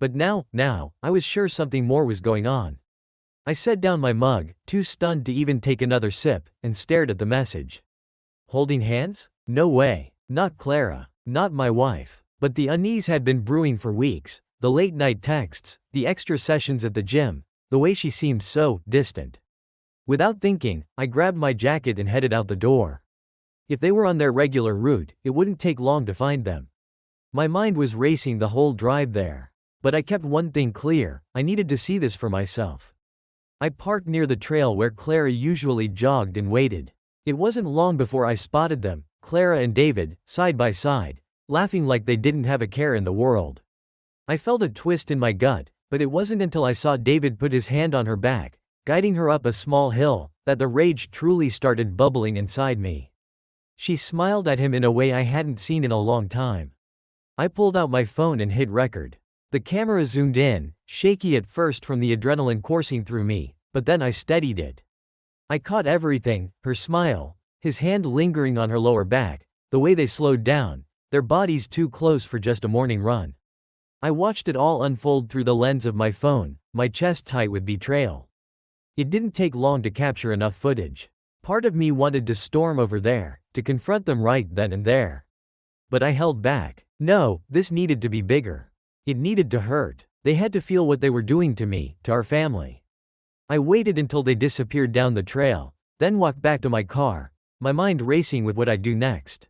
But now, I was sure something more was going on. I set down my mug, too stunned to even take another sip, and stared at the message. Holding hands? No way. Not Clara. Not my wife. But the unease had been brewing for weeks. The late-night texts, the extra sessions at the gym, the way she seemed so distant. Without thinking, I grabbed my jacket and headed out the door. If they were on their regular route, it wouldn't take long to find them. My mind was racing the whole drive there. But I kept one thing clear: I needed to see this for myself. I parked near the trail where Clara usually jogged and waited. It wasn't long before I spotted them, Clara and David, side by side, laughing like they didn't have a care in the world. I felt a twist in my gut, but it wasn't until I saw David put his hand on her back, guiding her up a small hill, that the rage truly started bubbling inside me. She smiled at him in a way I hadn't seen in a long time. I pulled out my phone and hit record. The camera zoomed in, shaky at first from the adrenaline coursing through me, but then I steadied it. I caught everything: her smile, his hand lingering on her lower back, the way they slowed down, their bodies too close for just a morning run. I watched it all unfold through the lens of my phone, my chest tight with betrayal. It didn't take long to capture enough footage. Part of me wanted to storm over there, to confront them right then and there. But I held back. No, this needed to be bigger. It needed to hurt. They had to feel what they were doing to me, to our family. I waited until they disappeared down the trail, then walked back to my car, my mind racing with what I'd do next.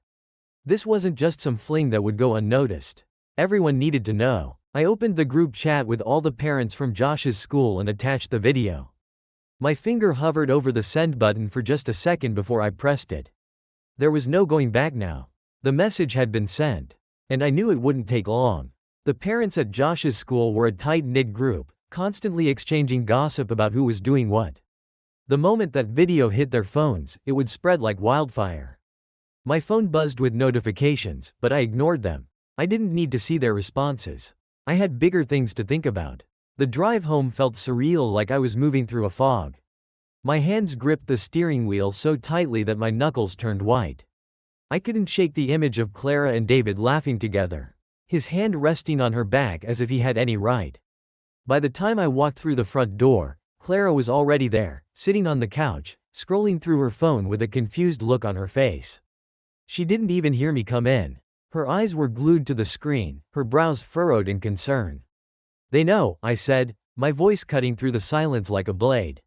This wasn't just some fling that would go unnoticed. Everyone needed to know. I opened the group chat with all the parents from Josh's school and attached the video. My finger hovered over the send button for just a second before I pressed it. There was no going back now. The message had been sent. And I knew it wouldn't take long. The parents at Josh's school were a tight-knit group, constantly exchanging gossip about who was doing what. The moment that video hit their phones, it would spread like wildfire. My phone buzzed with notifications, but I ignored them. I didn't need to see their responses. I had bigger things to think about. The drive home felt surreal, like I was moving through a fog. My hands gripped the steering wheel so tightly that my knuckles turned white. I couldn't shake the image of Clara and David laughing together, his hand resting on her back as if he had any right. By the time I walked through the front door, Clara was already there, sitting on the couch, scrolling through her phone with a confused look on her face. She didn't even hear me come in. Her eyes were glued to the screen, her brows furrowed in concern. "They know," I said, my voice cutting through the silence like a blade.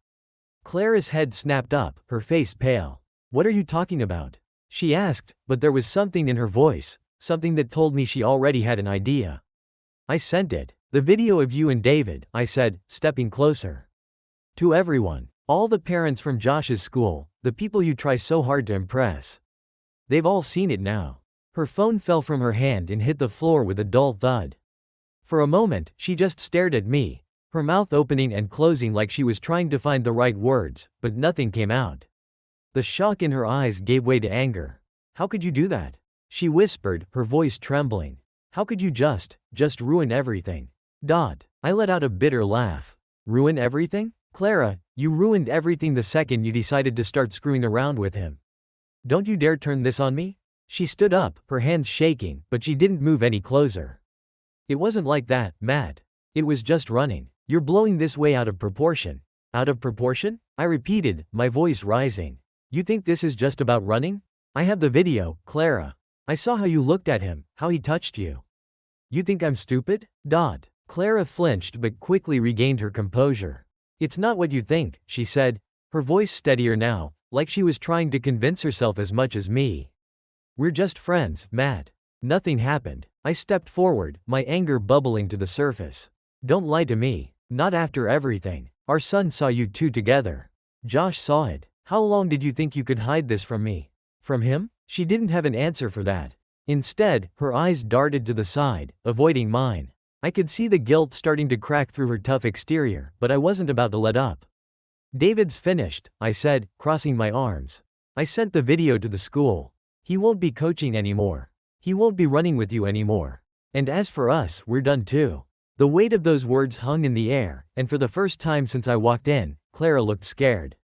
Clara's head snapped up, her face pale. "What are you talking about?" she asked, but there was something in her voice, something that told me she already had an idea. "I sent it. The video of you and David," I said, stepping closer. "To everyone. All the parents from Josh's school, the people you try so hard to impress. They've all seen it now." Her phone fell from her hand and hit the floor with a dull thud. For a moment, she just stared at me, her mouth opening and closing like she was trying to find the right words, but nothing came out. The shock in her eyes gave way to anger. "How could you do that?" she whispered, her voice trembling. "How could you just ruin everything?" I let out a bitter laugh. "Ruin everything? Clara, you ruined everything the second you decided to start screwing around with him. Don't you dare turn this on me." She stood up, her hands shaking, but she didn't move any closer. "It wasn't like that, Matt. It was just running. You're blowing this way out of proportion." "Out of proportion?" I repeated, my voice rising. "You think this is just about running? I have the video, Clara. I saw how you looked at him, how he touched you. You think I'm stupid?" Clara flinched but quickly regained her composure. "It's not what you think," she said, her voice steadier now, like she was trying to convince herself as much as me. "We're just friends, Matt. Nothing happened." I stepped forward, my anger bubbling to the surface. "Don't lie to me. Not after everything. Our son saw you two together. Josh saw it. How long did you think you could hide this from me?" "From him?" She didn't have an answer for that. Instead, her eyes darted to the side, avoiding mine. I could see the guilt starting to crack through her tough exterior, but I wasn't about to let up. "David's finished," I said, crossing my arms. "I sent the video to the school. He won't be coaching anymore. He won't be running with you anymore. And as for us, we're done too." The weight of those words hung in the air, and for the first time since I walked in, Clara looked scared.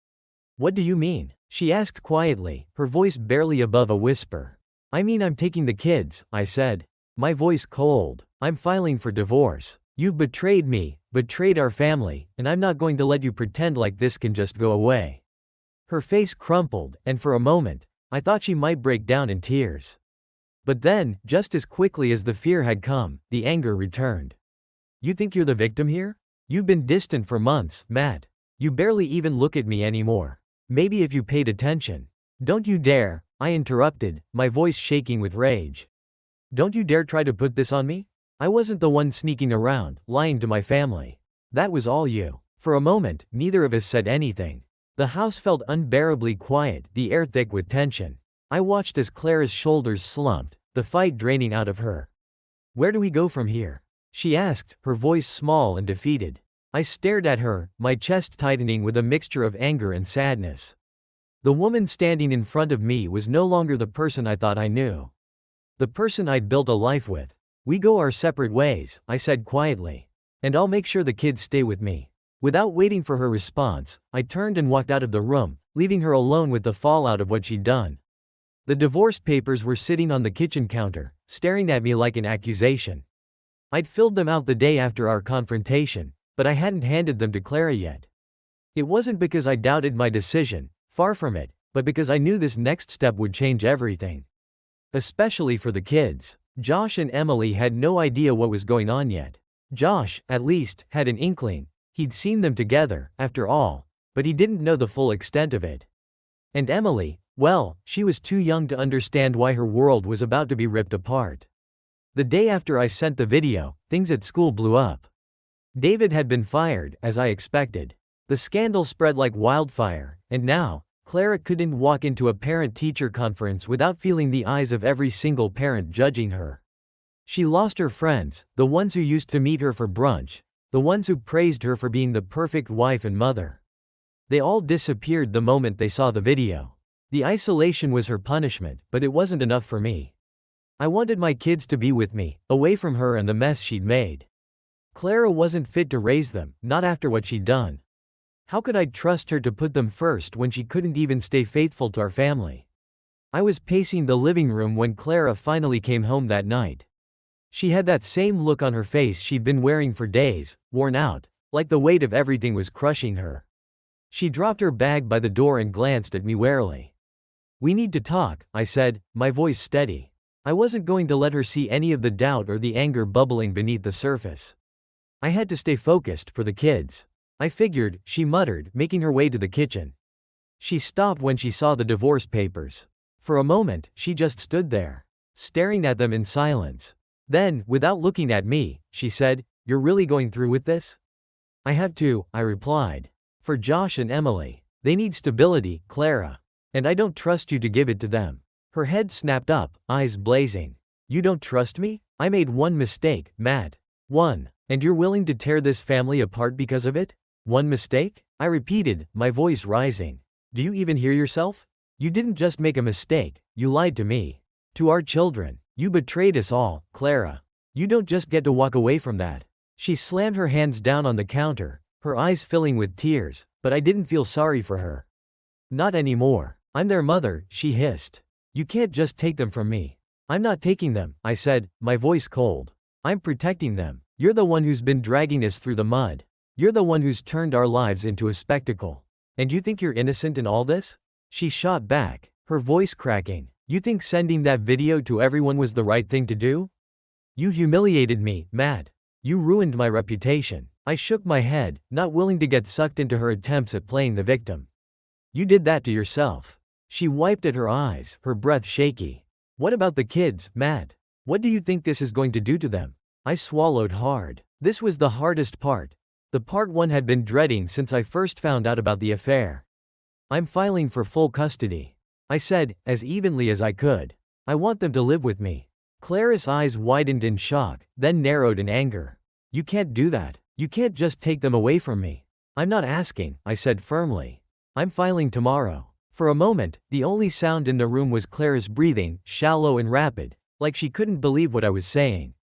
"What do you mean?" she asked quietly, her voice barely above a whisper. "I mean I'm taking the kids," I said, my voice cold. "I'm filing for divorce. You've betrayed me, betrayed our family, and I'm not going to let you pretend like this can just go away. Her face crumpled, and for a moment, I thought she might break down in tears. But then, just as quickly as the fear had come, the anger returned. You think you're the victim here? You've been distant for months, Matt. You barely even look at me anymore. Maybe if you paid attention. Don't you dare, I interrupted, my voice shaking with rage. Don't you dare try to put this on me? I wasn't the one sneaking around, lying to my family. That was all you. For a moment, neither of us said anything. The house felt unbearably quiet, the air thick with tension. I watched as Clara's shoulders slumped, the fight draining out of her. Where do we go from here? She asked, her voice small and defeated. I stared at her, my chest tightening with a mixture of anger and sadness. The woman standing in front of me was no longer the person I thought I knew. The person I'd built a life with. We go our separate ways, I said quietly. And I'll make sure the kids stay with me. Without waiting for her response, I turned and walked out of the room, leaving her alone with the fallout of what she'd done. The divorce papers were sitting on the kitchen counter, staring at me like an accusation. I'd filled them out the day after our confrontation, but I hadn't handed them to Clara yet. It wasn't because I doubted my decision, far from it, but because I knew this next step would change everything. Especially for the kids. Josh and Emily had no idea what was going on yet. Josh, at least, had an inkling. He'd seen them together, after all, but he didn't know the full extent of it. And Emily, well, she was too young to understand why her world was about to be ripped apart. The day after I sent the video, things at school blew up. David had been fired, as I expected. The scandal spread like wildfire, and now, Clara couldn't walk into a parent-teacher conference without feeling the eyes of every single parent judging her. She lost her friends, the ones who used to meet her for brunch, the ones who praised her for being the perfect wife and mother. They all disappeared the moment they saw the video. The isolation was her punishment, but it wasn't enough for me. I wanted my kids to be with me, away from her and the mess she'd made. Clara wasn't fit to raise them, not after what she'd done. How could I trust her to put them first when she couldn't even stay faithful to our family? I was pacing the living room when Clara finally came home that night. She had that same look on her face she'd been wearing for days, worn out, like the weight of everything was crushing her. She dropped her bag by the door and glanced at me warily. We need to talk, I said, my voice steady. I wasn't going to let her see any of the doubt or the anger bubbling beneath the surface. I had to stay focused for the kids. I figured, she muttered, making her way to the kitchen. She stopped when she saw the divorce papers. For a moment, she just stood there, staring at them in silence. Then, without looking at me, she said, "You're really going through with this?" "I have to," I replied. "For Josh and Emily. They need stability, Clara. And I don't trust you to give it to them." Her head snapped up, eyes blazing. "You don't trust me? I made one mistake, Matt. One. And you're willing to tear this family apart because of it? One mistake?" I repeated, my voice rising. "Do you even hear yourself? You didn't just make a mistake, you lied to me. To our children. You betrayed us all, Clara. You don't just get to walk away from that." She slammed her hands down on the counter, her eyes filling with tears, but I didn't feel sorry for her. "Not anymore. I'm their mother," she hissed. "You can't just take them from me." "I'm not taking them," I said, my voice cold. "I'm protecting them. You're the one who's been dragging us through the mud. You're the one who's turned our lives into a spectacle. And you think you're innocent in all this?" She shot back, her voice cracking. "You think sending that video to everyone was the right thing to do? You humiliated me, Matt. You ruined my reputation." I shook my head, not willing to get sucked into her attempts at playing the victim. "You did that to yourself." She wiped at her eyes, her breath shaky. "What about the kids, Matt? What do you think this is going to do to them?" I swallowed hard. This was the hardest part. The part one had been dreading since I first found out about the affair. "I'm filing for full custody," I said, as evenly as I could. "I want them to live with me." Clara's eyes widened in shock, then narrowed in anger. "You can't do that. You can't just take them away from me." "I'm not asking," I said firmly. "I'm filing tomorrow." For a moment, the only sound in the room was Clara's breathing, shallow and rapid, like she couldn't believe what I was saying.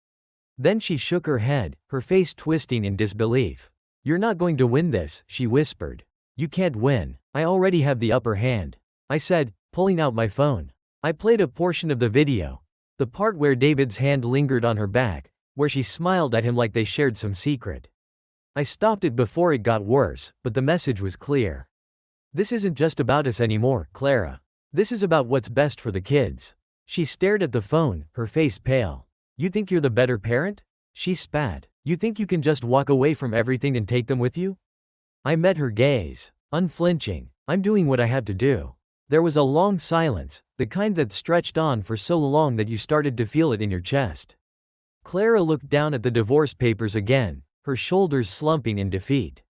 Then she shook her head, her face twisting in disbelief. "You're not going to win this," she whispered. "You can't win. I already have the upper hand," I said, pulling out my phone. I played a portion of the video. The part where David's hand lingered on her back, where she smiled at him like they shared some secret. I stopped it before it got worse, but the message was clear. This isn't just about us anymore, Clara. This is about what's best for the kids. She stared at the phone, her face pale. You think you're the better parent? She spat. You think you can just walk away from everything and take them with you? I met her gaze. Unflinching. I'm doing what I have to do. There was a long silence, the kind that stretched on for so long that you started to feel it in your chest. Clara looked down at the divorce papers again, her shoulders slumping in defeat.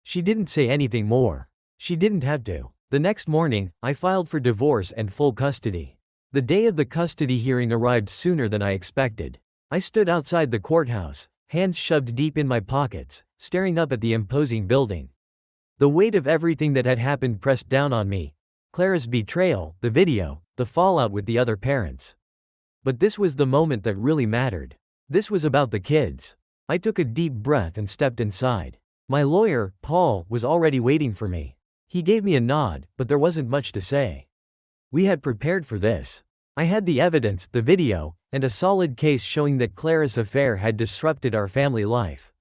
She didn't say anything more. She didn't have to. The next morning, I filed for divorce and full custody. The day of the custody hearing arrived sooner than I expected. I stood outside the courthouse, hands shoved deep in my pockets, staring up at the imposing building. The weight of everything that had happened pressed down on me. Clara's betrayal, the video, the fallout with the other parents. But this was the moment that really mattered. This was about the kids. I took a deep breath and stepped inside. My lawyer, Paul, was already waiting for me. He gave me a nod, but there wasn't much to say. We had prepared for this. I had the evidence, the video, and a solid case showing that Clara's affair had disrupted our family life.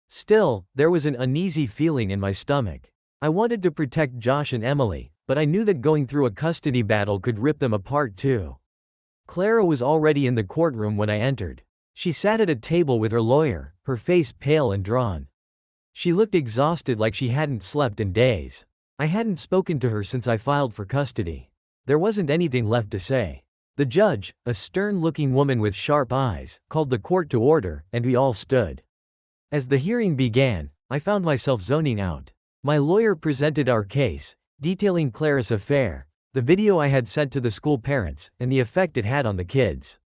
Still, there was an uneasy feeling in my stomach. I wanted to protect Josh and Emily, but I knew that going through a custody battle could rip them apart too. Clara was already in the courtroom when I entered. She sat at a table with her lawyer, her face pale and drawn. She looked exhausted, like she hadn't slept in days. I hadn't spoken to her since I filed for custody. There wasn't anything left to say. The judge, a stern-looking woman with sharp eyes, called the court to order, and we all stood. As the hearing began, I found myself zoning out. My lawyer presented our case, detailing Clara's affair, the video I had sent to the school parents, and the effect it had on the kids.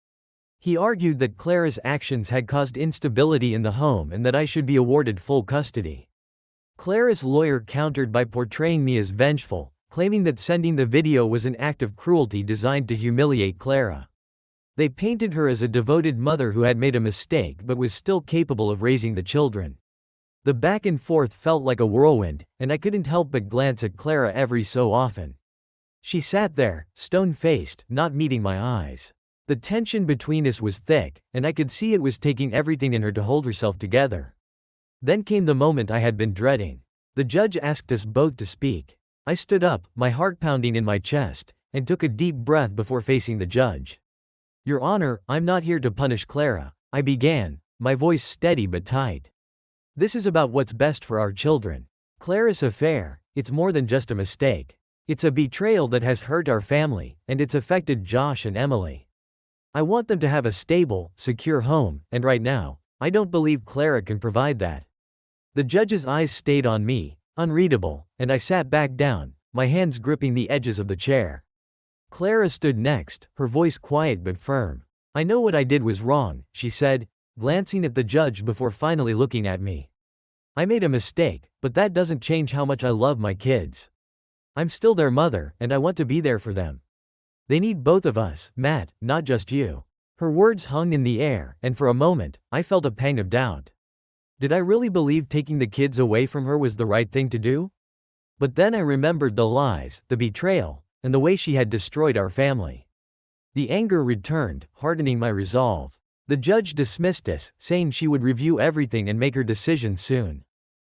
He argued that Clara's actions had caused instability in the home and that I should be awarded full custody. Clara's lawyer countered by portraying me as vengeful, claiming that sending the video was an act of cruelty designed to humiliate Clara. They painted her as a devoted mother who had made a mistake but was still capable of raising the children. The back and forth felt like a whirlwind, and I couldn't help but glance at Clara every so often. She sat there, stone-faced, not meeting my eyes. The tension between us was thick, and I could see it was taking everything in her to hold herself together. Then came the moment I had been dreading. The judge asked us both to speak. I stood up, my heart pounding in my chest, and took a deep breath before facing the judge. Your Honor, I'm not here to punish Clara, I began, my voice steady but tight. This is about what's best for our children. Clara's affair, it's more than just a mistake. It's a betrayal that has hurt our family, and it's affected Josh and Emily. I want them to have a stable, secure home, and right now, I don't believe Clara can provide that. The judge's eyes stayed on me, unreadable, and I sat back down, my hands gripping the edges of the chair. Clara stood next, her voice quiet but firm. I know what I did was wrong, she said, glancing at the judge before finally looking at me. I made a mistake, but that doesn't change how much I love my kids. I'm still their mother, and I want to be there for them. They need both of us, Matt, not just you. Her words hung in the air, and for a moment, I felt a pang of doubt. Did I really believe taking the kids away from her was the right thing to do? But then I remembered the lies, the betrayal, and the way she had destroyed our family. The anger returned, hardening my resolve. The judge dismissed us, saying she would review everything and make her decision soon.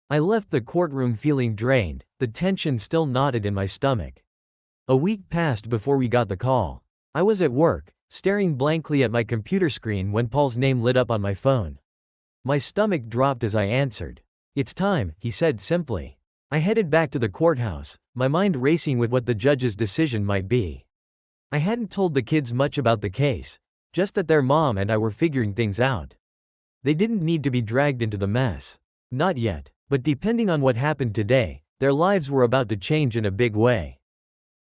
I left the courtroom feeling drained, the tension still knotted in my stomach. A week passed before we got the call. I was at work, staring blankly at my computer screen when Paul's name lit up on my phone. My stomach dropped as I answered. It's time, he said simply. I headed back to the courthouse, my mind racing with what the judge's decision might be. I hadn't told the kids much about the case, just that their mom and I were figuring things out. They didn't need to be dragged into the mess. Not yet, but depending on what happened today, their lives were about to change in a big way.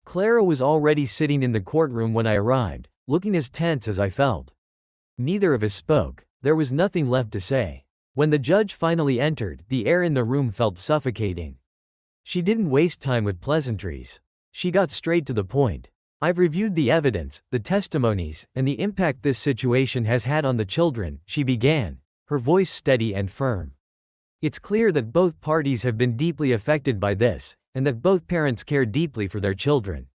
Clara was already sitting in the courtroom when I arrived, looking as tense as I felt. Neither of us spoke. There was nothing left to say. When the judge finally entered, the air in the room felt suffocating. She didn't waste time with pleasantries. She got straight to the point. I've reviewed the evidence, the testimonies, and the impact this situation has had on the children, she began, her voice steady and firm. It's clear that both parties have been deeply affected by this, and that both parents care deeply for their children.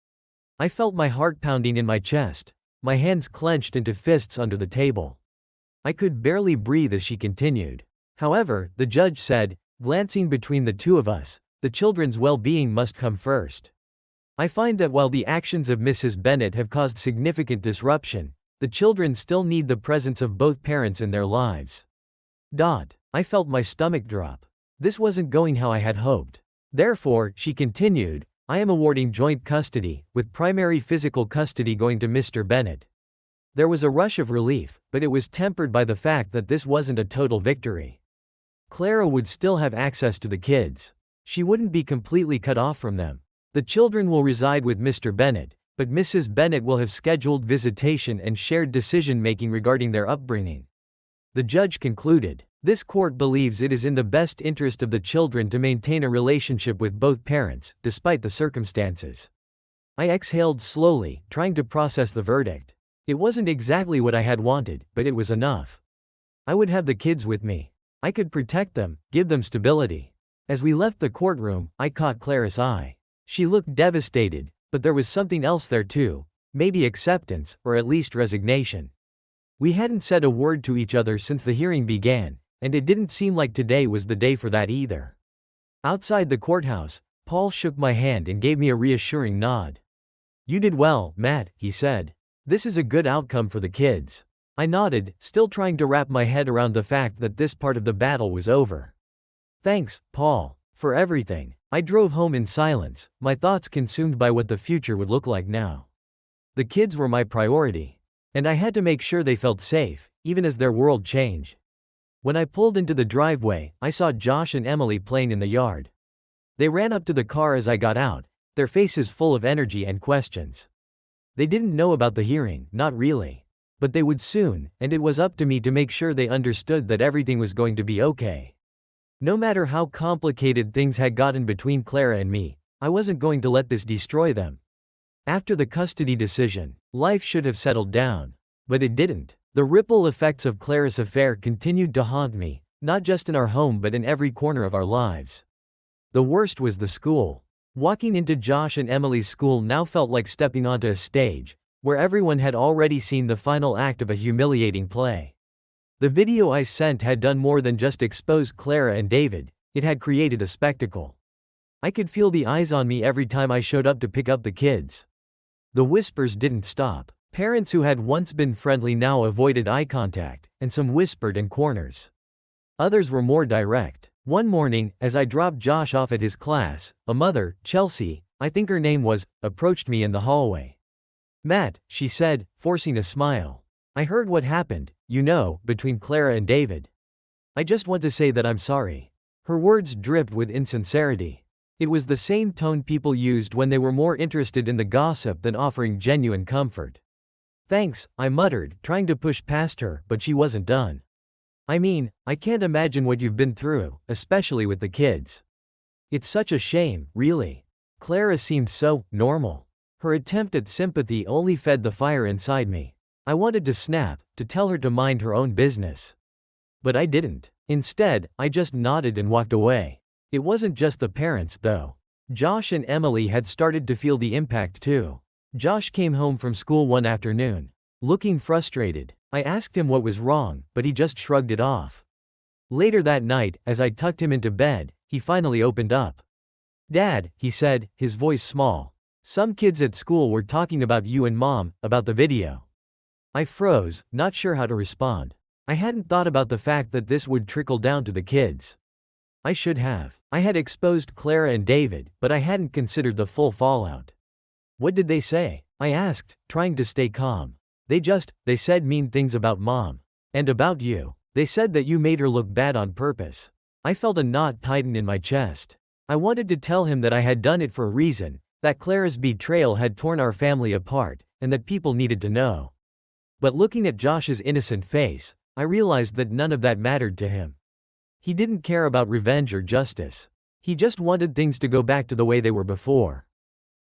I felt my heart pounding in my chest, my hands clenched into fists under the table. I could barely breathe as she continued. However, the judge said, glancing between the two of us, the children's well-being must come first. I find that while the actions of Mrs. Bennet have caused significant disruption, the children still need the presence of both parents in their lives. I felt my stomach drop. This wasn't going how I had hoped. Therefore, she continued, I am awarding joint custody, with primary physical custody going to Mr. Bennet. There was a rush of relief, but it was tempered by the fact that this wasn't a total victory. Clara would still have access to the kids. She wouldn't be completely cut off from them. The children will reside with Mr. Bennet, but Mrs. Bennet will have scheduled visitation and shared decision-making regarding their upbringing. The judge concluded, this court believes it is in the best interest of the children to maintain a relationship with both parents, despite the circumstances. I exhaled slowly, trying to process the verdict. It wasn't exactly what I had wanted, but it was enough. I would have the kids with me. I could protect them, give them stability. As we left the courtroom, I caught Clara's eye. She looked devastated, but there was something else there too, maybe acceptance, or at least resignation. We hadn't said a word to each other since the hearing began, and it didn't seem like today was the day for that either. Outside the courthouse, Paul shook my hand and gave me a reassuring nod. You did well, Matt, he said. This is a good outcome for the kids. I nodded, still trying to wrap my head around the fact that this part of the battle was over. Thanks, Paul, for everything. I drove home in silence, my thoughts consumed by what the future would look like now. The kids were my priority. And I had to make sure they felt safe, even as their world changed. When I pulled into the driveway, I saw Josh and Emily playing in the yard. They ran up to the car as I got out, their faces full of energy and questions. They didn't know about the hearing, not really. But they would soon, and it was up to me to make sure they understood that everything was going to be okay. No matter how complicated things had gotten between Clara and me, I wasn't going to let this destroy them. After the custody decision, life should have settled down. But it didn't. The ripple effects of Clara's affair continued to haunt me, not just in our home but in every corner of our lives. The worst was the school. Walking into Josh and Emily's school now felt like stepping onto a stage, where everyone had already seen the final act of a humiliating play. The video I sent had done more than just expose Clara and David, it had created a spectacle. I could feel the eyes on me every time I showed up to pick up the kids. The whispers didn't stop. Parents who had once been friendly now avoided eye contact, and some whispered in corners. Others were more direct. One morning, as I dropped Josh off at his class, a mother, Chelsea, I think her name was, approached me in the hallway. Matt, she said, forcing a smile. I heard what happened, between Clara and David. I just want to say that I'm sorry. Her words dripped with insincerity. It was the same tone people used when they were more interested in the gossip than offering genuine comfort. Thanks, I muttered, trying to push past her, but she wasn't done. I mean, I can't imagine what you've been through, especially with the kids. It's such a shame, really. Clara seemed so normal. Her attempt at sympathy only fed the fire inside me. I wanted to snap, to tell her to mind her own business. But I didn't. Instead, I just nodded and walked away. It wasn't just the parents, though. Josh and Emily had started to feel the impact too. Josh came home from school one afternoon, looking frustrated. I asked him what was wrong, but he just shrugged it off. Later that night, as I tucked him into bed, he finally opened up. Dad, he said, his voice small. Some kids at school were talking about you and Mom, about the video. I froze, not sure how to respond. I hadn't thought about the fact that this would trickle down to the kids. I should have. I had exposed Clara and David, but I hadn't considered the full fallout. What did they say? I asked, trying to stay calm. They said mean things about Mom. And about you. They said that you made her look bad on purpose. I felt a knot tighten in my chest. I wanted to tell him that I had done it for a reason, that Clara's betrayal had torn our family apart, and that people needed to know. But looking at Josh's innocent face, I realized that none of that mattered to him. He didn't care about revenge or justice. He just wanted things to go back to the way they were before.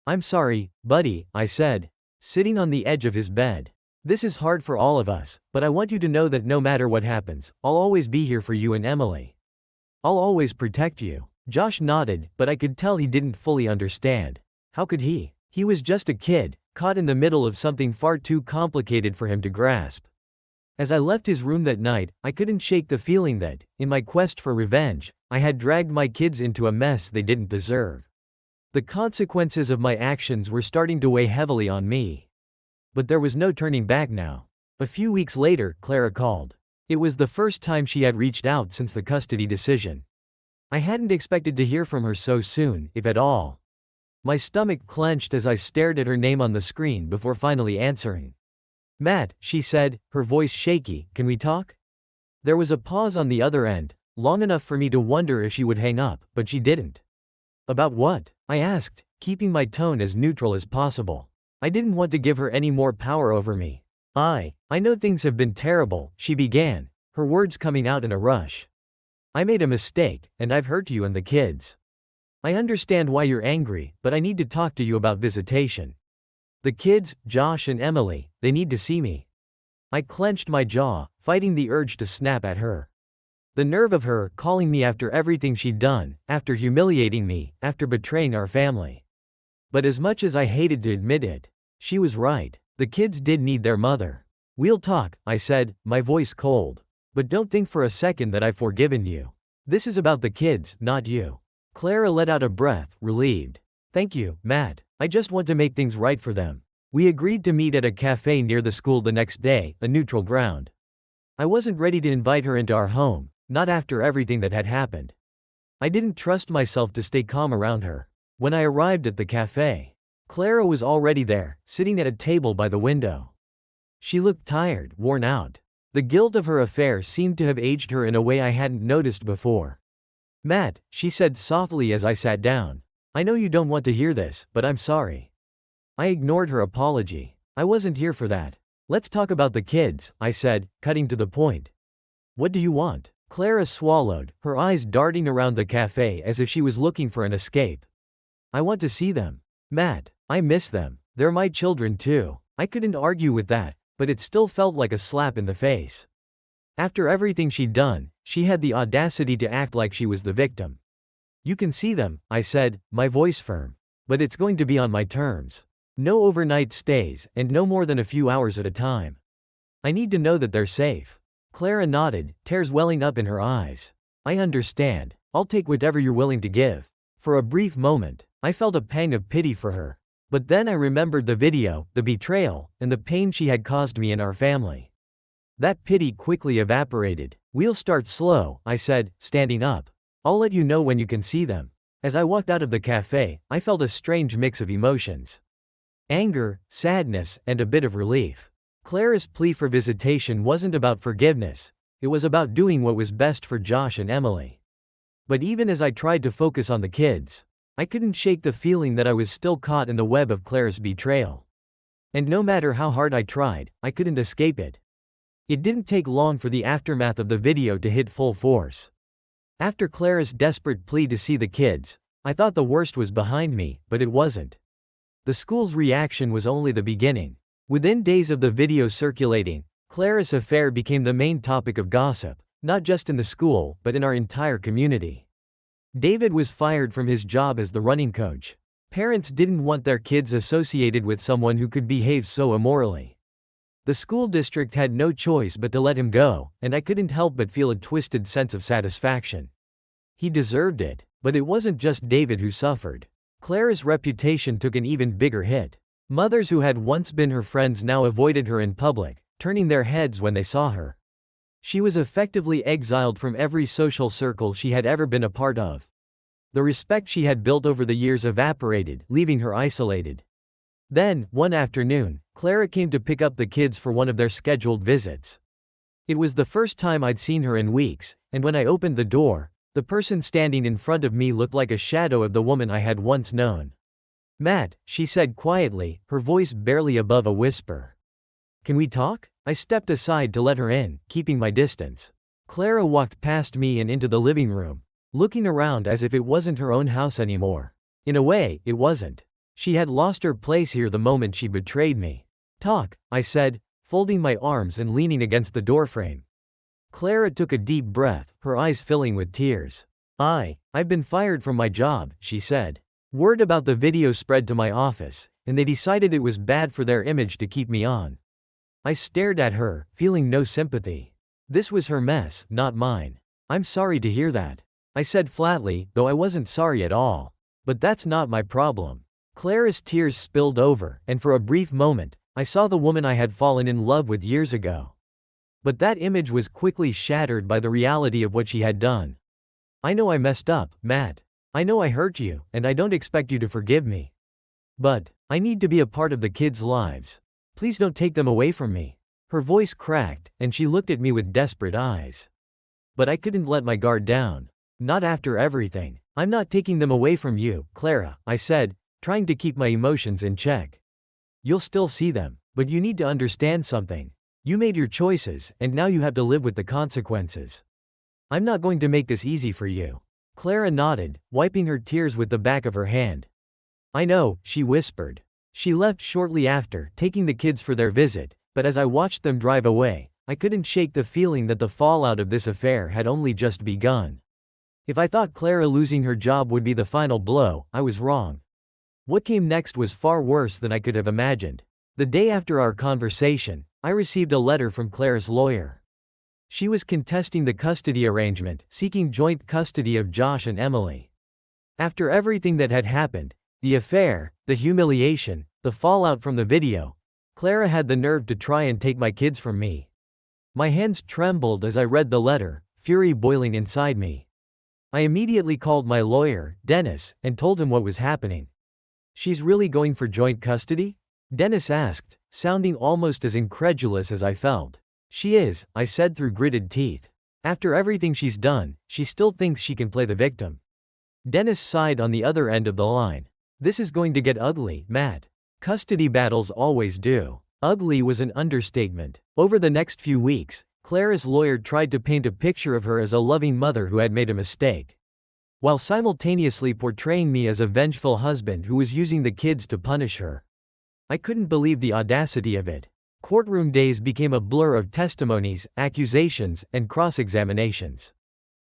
I'm sorry, buddy, I said, sitting on the edge of his bed. This is hard for all of us, but I want you to know that no matter what happens, I'll always be here for you and Emily. I'll always protect you. Josh nodded, but I could tell he didn't fully understand. How could he? He was just a kid, caught in the middle of something far too complicated for him to grasp. As I left his room that night, I couldn't shake the feeling that, in my quest for revenge, I had dragged my kids into a mess they didn't deserve. The consequences of my actions were starting to weigh heavily on me. But there was no turning back now. A few weeks later, Clara called. It was the first time she had reached out since the custody decision. I hadn't expected to hear from her so soon, if at all. My stomach clenched as I stared at her name on the screen before finally answering. "Matt," she said, her voice shaky, "can we talk?" There was a pause on the other end, long enough for me to wonder if she would hang up, but she didn't. "About what?" I asked, keeping my tone as neutral as possible. I didn't want to give her any more power over me. I know things have been terrible," she began, her words coming out in a rush. "I made a mistake, and I've hurt you and the kids. I understand why you're angry, but I need to talk to you about visitation. The kids, Josh and Emily, they need to see me." I clenched my jaw, fighting the urge to snap at her. The nerve of her calling me after everything she'd done, after humiliating me, after betraying our family. But as much as I hated to admit it, she was right. The kids did need their mother. "We'll talk," I said, my voice cold. "But don't think for a second that I've forgiven you. This is about the kids, not you." Clara let out a breath, relieved. "Thank you, Matt. I just want to make things right for them." We agreed to meet at a cafe near the school the next day, a neutral ground. I wasn't ready to invite her into our home, not after everything that had happened. I didn't trust myself to stay calm around her. When I arrived at the cafe, Clara was already there, sitting at a table by the window. She looked tired, worn out. The guilt of her affair seemed to have aged her in a way I hadn't noticed before. "Matt," she said softly as I sat down. "I know you don't want to hear this, but I'm sorry." I ignored her apology. "I wasn't here for that. Let's talk about the kids," I said, cutting to the point. "What do you want?" Clara swallowed, her eyes darting around the cafe as if she was looking for an escape. "I want to see them. Matt, I miss them. They're my children too." I couldn't argue with that, but it still felt like a slap in the face. After everything she'd done, she had the audacity to act like she was the victim. "You can see them," I said, my voice firm. "But it's going to be on my terms. No overnight stays, and no more than a few hours at a time. I need to know that they're safe." Clara nodded, tears welling up in her eyes. "I understand. I'll take whatever you're willing to give." For a brief moment, I felt a pang of pity for her. But then I remembered the video, the betrayal, and the pain she had caused me and our family. That pity quickly evaporated. "We'll start slow," I said, standing up. "I'll let you know when you can see them." As I walked out of the cafe, I felt a strange mix of emotions. Anger, sadness, and a bit of relief. Clara's plea for visitation wasn't about forgiveness. It was about doing what was best for Josh and Emily. But even as I tried to focus on the kids, I couldn't shake the feeling that I was still caught in the web of Clara's betrayal. And no matter how hard I tried, I couldn't escape it. It didn't take long for the aftermath of the video to hit full force. After Clara's desperate plea to see the kids, I thought the worst was behind me, but it wasn't. The school's reaction was only the beginning. Within days of the video circulating, Clara's affair became the main topic of gossip, not just in the school, but in our entire community. David was fired from his job as the running coach. Parents didn't want their kids associated with someone who could behave so immorally. The school district had no choice but to let him go, and I couldn't help but feel a twisted sense of satisfaction. He deserved it, but it wasn't just David who suffered. Clara's reputation took an even bigger hit. Mothers who had once been her friends now avoided her in public, turning their heads when they saw her. She was effectively exiled from every social circle she had ever been a part of. The respect she had built over the years evaporated, leaving her isolated. Then, one afternoon, Clara came to pick up the kids for one of their scheduled visits. It was the first time I'd seen her in weeks, and when I opened the door, the person standing in front of me looked like a shadow of the woman I had once known. "Matt," she said quietly, her voice barely above a whisper. "Can we talk?" I stepped aside to let her in, keeping my distance. Clara walked past me and into the living room, looking around as if it wasn't her own house anymore. In a way, it wasn't. She had lost her place here the moment she betrayed me. "Talk," I said, folding my arms and leaning against the doorframe. Clara took a deep breath, her eyes filling with tears. I've been fired from my job," she said. "Word about the video spread to my office, and they decided it was bad for their image to keep me on. I stared at her, feeling no sympathy. This was her mess, not mine. I'm sorry to hear that, I said flatly, though I wasn't sorry at all. But that's not my problem. Clara's tears spilled over, and for a brief moment, I saw the woman I had fallen in love with years ago. But that image was quickly shattered by the reality of what she had done. I know I messed up, Matt. I know I hurt you, and I don't expect you to forgive me. But I need to be a part of the kids' lives. Please don't take them away from me. Her voice cracked, and she looked at me with desperate eyes. But I couldn't let my guard down. Not after everything. I'm not taking them away from you, Clara, I said, trying to keep my emotions in check. You'll still see them, but you need to understand something. You made your choices, and now you have to live with the consequences. I'm not going to make this easy for you. Clara nodded, wiping her tears with the back of her hand. I know, she whispered. She left shortly after, taking the kids for their visit, but as I watched them drive away, I couldn't shake the feeling that the fallout of this affair had only just begun. If I thought Clara losing her job would be the final blow, I was wrong. What came next was far worse than I could have imagined. The day after our conversation, I received a letter from Clara's lawyer. She was contesting the custody arrangement, seeking joint custody of Josh and Emily. After everything that had happened, the affair, the humiliation, the fallout from the video, Clara had the nerve to try and take my kids from me. My hands trembled as I read the letter, fury boiling inside me. I immediately called my lawyer, Dennis, and told him what was happening. She's really going for joint custody? Dennis asked, sounding almost as incredulous as I felt. She is, I said through gritted teeth. After everything she's done, she still thinks she can play the victim. Dennis sighed on the other end of the line. This is going to get ugly, Matt. Custody battles always do. Ugly was an understatement. Over the next few weeks, Clara's lawyer tried to paint a picture of her as a loving mother who had made a mistake, while simultaneously portraying me as a vengeful husband who was using the kids to punish her. I couldn't believe the audacity of it. Courtroom days became a blur of testimonies, accusations, and cross-examinations.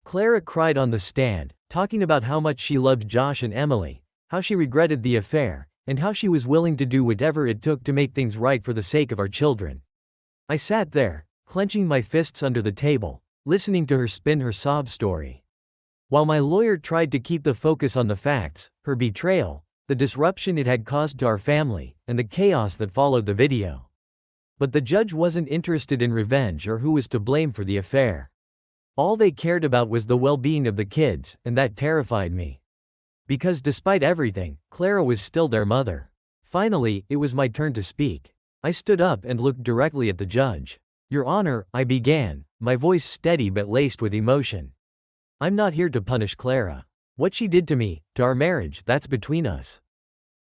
Clara cried on the stand, talking about how much she loved Josh and Emily, how she regretted the affair, and how she was willing to do whatever it took to make things right for the sake of our children. I sat there, clenching my fists under the table, listening to her spin her sob story. While my lawyer tried to keep the focus on the facts, her betrayal, the disruption it had caused to our family, and the chaos that followed the video. But the judge wasn't interested in revenge or who was to blame for the affair. All they cared about was the well-being of the kids, and that terrified me. Because despite everything, Clara was still their mother. Finally, it was my turn to speak. I stood up and looked directly at the judge. Your Honor, I began, my voice steady but laced with emotion. I'm not here to punish Clara. What she did to me, to our marriage, that's between us.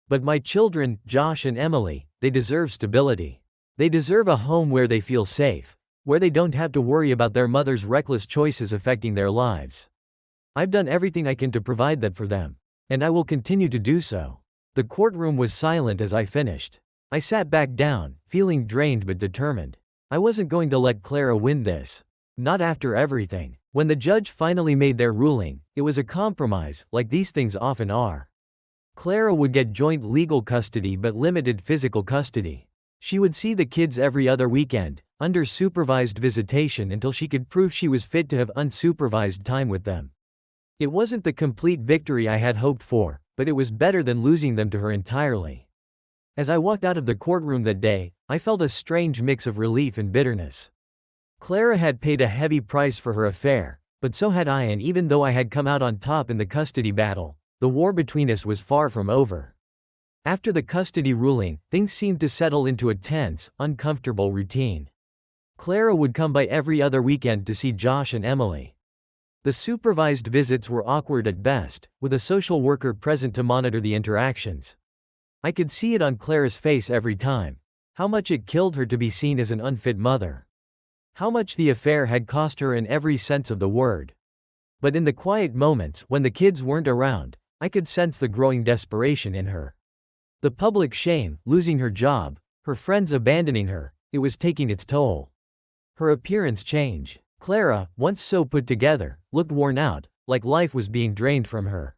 But my children, Josh and Emily, they deserve stability. They deserve a home where they feel safe, where they don't have to worry about their mother's reckless choices affecting their lives. I've done everything I can to provide that for them, and I will continue to do so. The courtroom was silent as I finished. I sat back down, feeling drained but determined. I wasn't going to let Clara win this. Not after everything. When the judge finally made their ruling, it was a compromise, like these things often are. Clara would get joint legal custody but limited physical custody. She would see the kids every other weekend, under supervised visitation until she could prove she was fit to have unsupervised time with them. It wasn't the complete victory I had hoped for, but it was better than losing them to her entirely. As I walked out of the courtroom that day, I felt a strange mix of relief and bitterness. Clara had paid a heavy price for her affair, but so had I, and even though I had come out on top in the custody battle, the war between us was far from over. After the custody ruling, things seemed to settle into a tense, uncomfortable routine. Clara would come by every other weekend to see Josh and Emily. The supervised visits were awkward at best, with a social worker present to monitor the interactions. I could see it on Clara's face every time. How much it killed her to be seen as an unfit mother. How much the affair had cost her in every sense of the word. But in the quiet moments when the kids weren't around, I could sense the growing desperation in her. The public shame, losing her job, her friends abandoning her, it was taking its toll. Her appearance changed. Clara, once so put together, looked worn out, like life was being drained from her.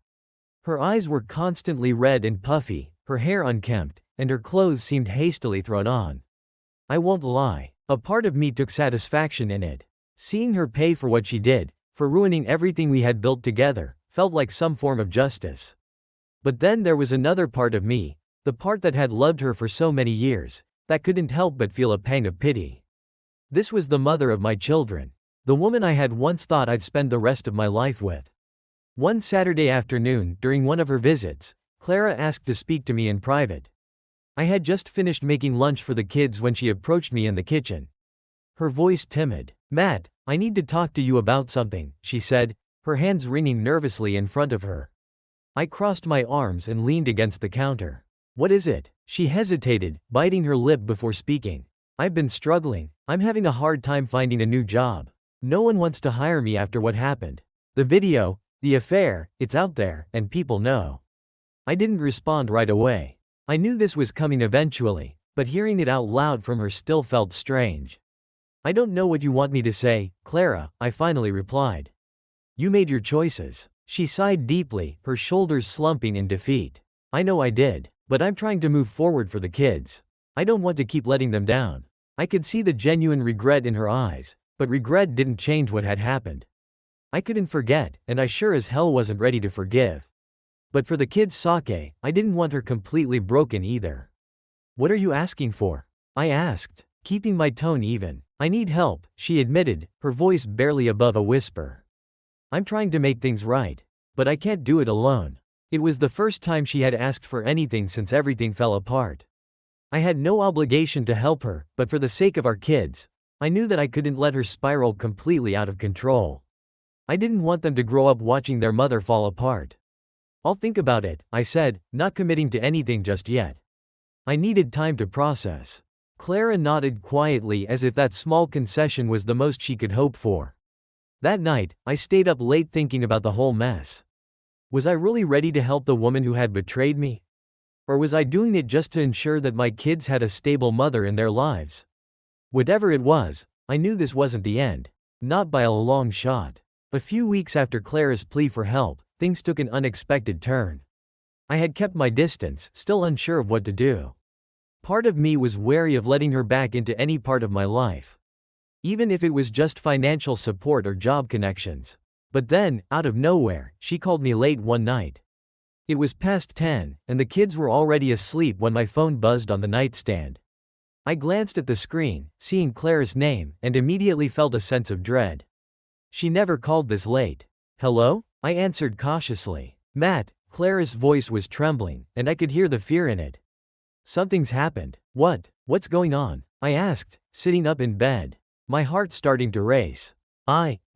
Her eyes were constantly red and puffy, her hair unkempt, and her clothes seemed hastily thrown on. I won't lie. A part of me took satisfaction in it. Seeing her pay for what she did, for ruining everything we had built together, felt like some form of justice. But then there was another part of me, the part that had loved her for so many years, that couldn't help but feel a pang of pity. This was the mother of my children. The woman I had once thought I'd spend the rest of my life with. One Saturday afternoon, during one of her visits, Clara asked to speak to me in private. I had just finished making lunch for the kids when she approached me in the kitchen. Her voice timid. "Matt, I need to talk to you about something," she said, her hands wringing nervously in front of her. I crossed my arms and leaned against the counter. "What is it?" She hesitated, biting her lip before speaking. "I've been struggling. I'm having a hard time finding a new job. No one wants to hire me after what happened. The video, the affair, it's out there, and people know." I didn't respond right away. I knew this was coming eventually, but hearing it out loud from her still felt strange. "I don't know what you want me to say, Clara," I finally replied. "You made your choices." She sighed deeply, her shoulders slumping in defeat. "I know I did, but I'm trying to move forward for the kids. I don't want to keep letting them down." I could see the genuine regret in her eyes, but regret didn't change what had happened. I couldn't forget, and I sure as hell wasn't ready to forgive. But for the kids' sake, I didn't want her completely broken either. "What are you asking for?" I asked, keeping my tone even. "I need help," she admitted, her voice barely above a whisper. "I'm trying to make things right. But I can't do it alone." It was the first time she had asked for anything since everything fell apart. I had no obligation to help her, but for the sake of our kids, I knew that I couldn't let her spiral completely out of control. I didn't want them to grow up watching their mother fall apart. "I'll think about it," I said, not committing to anything just yet. I needed time to process. Clara nodded quietly as if that small concession was the most she could hope for. That night, I stayed up late thinking about the whole mess. Was I really ready to help the woman who had betrayed me? Or was I doing it just to ensure that my kids had a stable mother in their lives? Whatever it was, I knew this wasn't the end. Not by a long shot. A few weeks after Clara's plea for help, things took an unexpected turn. I had kept my distance, still unsure of what to do. Part of me was wary of letting her back into any part of my life, even if it was just financial support or job connections. But then, out of nowhere, she called me late one night. It was past 10, and the kids were already asleep when my phone buzzed on the nightstand. I glanced at the screen, seeing Clara's name, and immediately felt a sense of dread. She never called this late. "Hello?" I answered cautiously. "Matt." Clara's voice was trembling, and I could hear the fear in it. "Something's happened." What's going on?" I asked, sitting up in bed, my heart starting to race.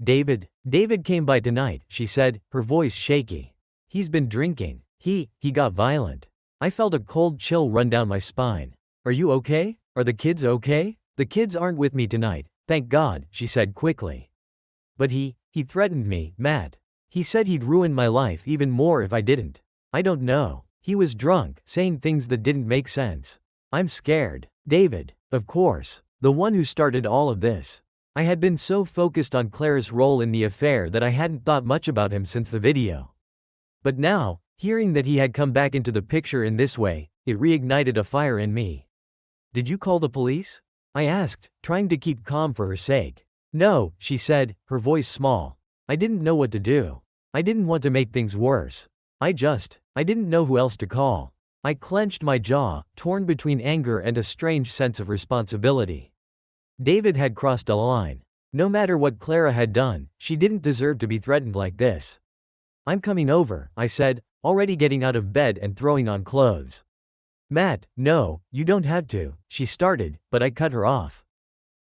David came by tonight," she said, her voice shaky. "He's been drinking. He got violent." I felt a cold chill run down my spine. "Are you okay? Are the kids okay?" "The kids aren't with me tonight, thank God," she said quickly. "But he threatened me, Matt. He said he'd ruin my life even more if I didn't. I don't know. He was drunk, saying things that didn't make sense. I'm scared." David, of course. The one who started all of this. I had been so focused on Clara's role in the affair that I hadn't thought much about him since the video. But now, hearing that he had come back into the picture in this way, it reignited a fire in me. "Did you call the police?" I asked, trying to keep calm for her sake. "No," she said, her voice small. "I didn't know what to do. I didn't want to make things worse. I didn't know who else to call." I clenched my jaw, torn between anger and a strange sense of responsibility. David had crossed a line. No matter what Clara had done, she didn't deserve to be threatened like this. "I'm coming over," I said, already getting out of bed and throwing on clothes. "Matt, no, you don't have to," she started, but I cut her off.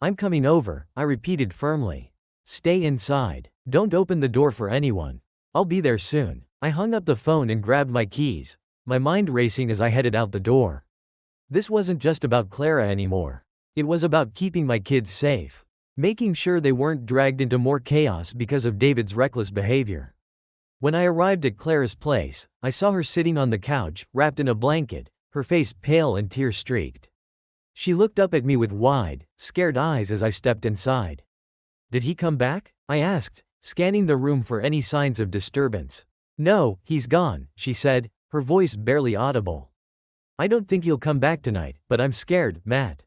"I'm coming over," I repeated firmly. "Stay inside. Don't open the door for anyone. I'll be there soon." I hung up the phone and grabbed my keys, my mind racing as I headed out the door. This wasn't just about Clara anymore. It was about keeping my kids safe, making sure they weren't dragged into more chaos because of David's reckless behavior. When I arrived at Clara's place, I saw her sitting on the couch, wrapped in a blanket, her face pale and tear-streaked. She looked up at me with wide, scared eyes as I stepped inside. "Did he come back?" I asked, scanning the room for any signs of disturbance. "No, he's gone," she said, her voice barely audible. "I don't think he'll come back tonight, but I'm scared, Matt."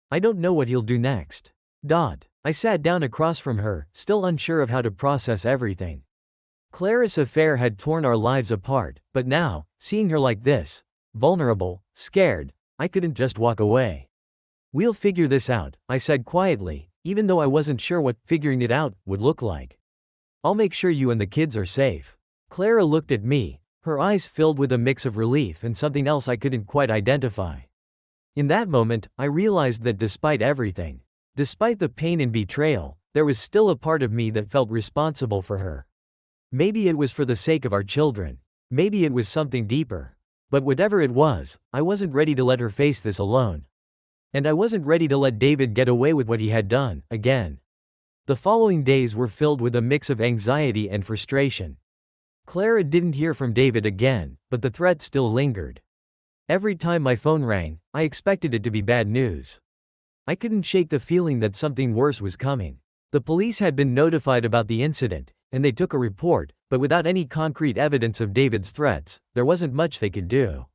I don't know what he'll do next. I sat down across from her, still unsure of how to process everything. Clara's affair had torn our lives apart, but now, seeing her like this, vulnerable, scared, I couldn't just walk away. We'll figure this out, I said quietly, even though I wasn't sure what figuring it out would look like. I'll make sure you and the kids are safe. Clara looked at me, her eyes filled with a mix of relief and something else I couldn't quite identify. In that moment, I realized that despite everything, despite the pain and betrayal, there was still a part of me that felt responsible for her. Maybe it was for the sake of our children. Maybe it was something deeper. But whatever it was, I wasn't ready to let her face this alone. And I wasn't ready to let David get away with what he had done, again. The following days were filled with a mix of anxiety and frustration. Clara didn't hear from David again, but the threat still lingered. Every time my phone rang, I expected it to be bad news. I couldn't shake the feeling that something worse was coming. The police had been notified about the incident, and they took a report, but without any concrete evidence of David's threats, there wasn't much they could do.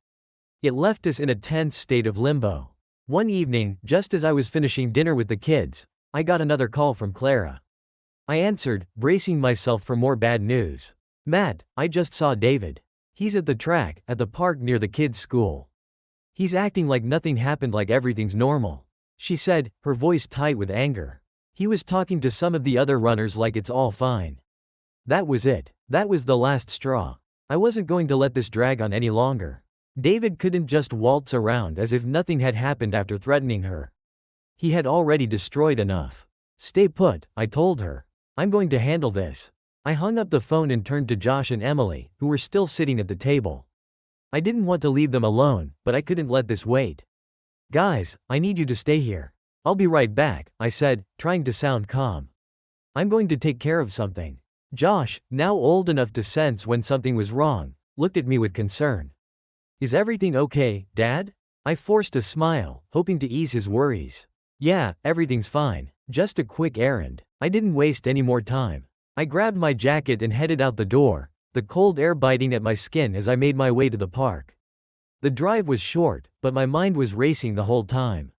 It left us in a tense state of limbo. One evening, just as I was finishing dinner with the kids, I got another call from Clara. I answered, bracing myself for more bad news. "Matt, I just saw David. He's at the track, at the park near the kids' school. He's acting like nothing happened, like everything's normal," she said, her voice tight with anger. "He was talking to some of the other runners like it's all fine." That was it. That was the last straw. I wasn't going to let this drag on any longer. David couldn't just waltz around as if nothing had happened after threatening her. He had already destroyed enough. "Stay put," I told her. "I'm going to handle this." I hung up the phone and turned to Josh and Emily, who were still sitting at the table. I didn't want to leave them alone, but I couldn't let this wait. "Guys, I need you to stay here. I'll be right back," I said, trying to sound calm. "I'm going to take care of something." Josh, now old enough to sense when something was wrong, looked at me with concern. "Is everything okay, Dad?" I forced a smile, hoping to ease his worries. "Yeah, everything's fine. Just a quick errand." I didn't waste any more time. I grabbed my jacket and headed out the door, the cold air biting at my skin as I made my way to the park. The drive was short, but my mind was racing the whole time.